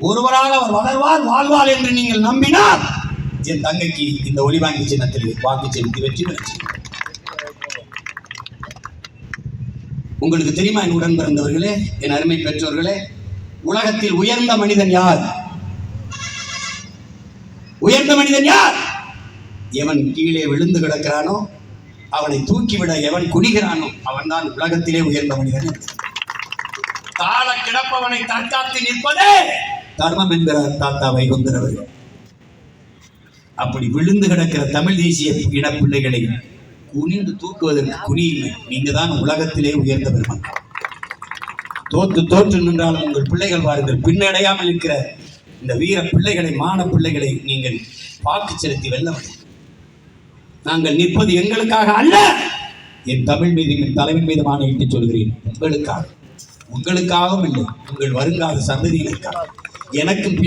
ஒருவரால் அவர் வளர்வார் வாழ்வார் என்று நீங்கள் நம்பினால் என் தங்கைக்கு இந்த ஒளிவாங்கி சின்னத்தில் வாக்கு செலுத்தி வெற்றி பெற்று. உங்களுக்கு தெரியுமா என் உடன் பிறந்தவர்களே, என் அருமை பெற்றோர்களே, உலகத்தில் உயர்ந்த மனிதன் யார்? உயர்ந்த மனிதன் யார்? எவன் கீழே விழுந்து கிடக்கிறானோ அவனை தூக்கிவிட எவன் குனிகிறானோ அவன் தான் உலகத்திலே உயர்ந்த மனிதன். தாழ கிடப்பவனை தற்காத்து நிற்பதே தர்மம் என்கிறார் தாத்தா வைகுந்தரவர்கள். அப்படி விழுந்து கிடக்கிற தமிழ் தேசிய இன பிள்ளைகளை குனிந்து தூக்குவதற்கு குனியுங்கள். நீங்க தான் உலகத்திலே உயர்ந்த பெருமக்கள். தோற்று நின்றாலும் உங்கள் பிள்ளைகள் பாருங்கள், பின்னடையாமல் இருக்கிற இந்த வீர பிள்ளைகளை, மான பிள்ளைகளை நீங்கள் வாக்கு செலுத்தி வெல்ல வேண்டும். நாங்கள் நிற்பது எங்களுக்காக அல்ல, என் தமிழ் மீது, என் தலைவன் மீது மாநிலத்தை சொல்கிறேன், உங்களுக்காக. உங்களுக்காகவும் இல்லை, உங்கள் வருங்கால சந்ததிகளுக்காக. எனக்கும்